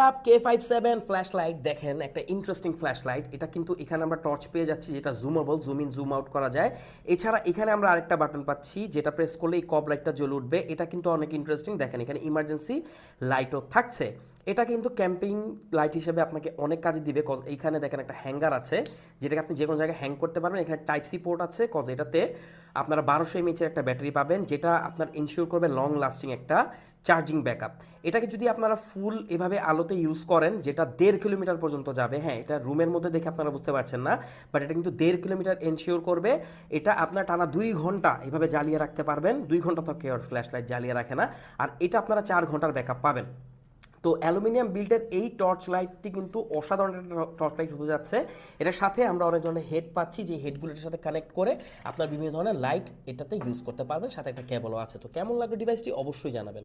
Up K57 flash light দেখেন, একটা interesting flash light. এটা কিন্তু এখানে আমরা টর্চ পেয়ে যাচ্ছি যেটা জুমেবল, জুম ইন জুম আউট করা যায়। এছাড়া এখানে আমরা আরেকটা বাটন পাচ্ছি যেটা প্রেস করলে এই কব লাইটটা জ্বলে উঠবে। এটা কিন্তু অনেক ইন্টারেস্টিং। দেখেন এখানে ইমার্জেন্সি লাইটও থাকছে। এটা কিন্তু ক্যাম্পিং লাইট হিসেবে আপনাকে অনেক কাজে দিবে, কজ এইখানে দেখেন একটা হ্যাঙ্গার আছে যেটাকে আপনি যে কোনো জায়গায় হ্যাং করতে পারবেন। এখানে টাইপ সি পোর্ট আছে, কজ এটাতে আপনারা 1200 এমএইচের একটা ব্যাটারি পাবেন যেটা আপনার ইনশিওর করবে লং লাস্টিং একটা চার্জিং ব্যাকআপ। এটাকে যদি আপনারা ফুল এভাবে আলোতে ইউজ করেন যেটা 1.5 কিলোমিটার পর্যন্ত যাবে, হ্যাঁ এটা রুমের মধ্যে দেখে আপনারা বুঝতে পারছেন না, বাট এটা কিন্তু 1.5 কিলোমিটার এনশিওর করবে। এটা আপনার টানা 2 ঘন্টা এভাবে জ্বালিয়ে রাখতে পারবেন। 2 ঘন্টা তো কেউ ফ্ল্যাশ লাইট জ্বালিয়ে রাখে না। আর এটা আপনারা 4 ঘন্টার ব্যাকআপ পাবেন। তো অ্যালুমিনিয়াম বিল্ডের এই টর্চ লাইটটি কিন্তু অসাধারণ একটা টর্চ লাইট হতে যাচ্ছে। এটার সাথে আমরা অনেক ধরনের হেড পাচ্ছি, যে হেডগুলোর সাথে কানেক্ট করে আপনার বিভিন্ন ধরনের লাইট এটাতে ইউজ করতে পারবেন। সাথে একটা কেবলও আছে। তো কেমন লাগবে ডিভাইসটি অবশ্যই জানাবেন।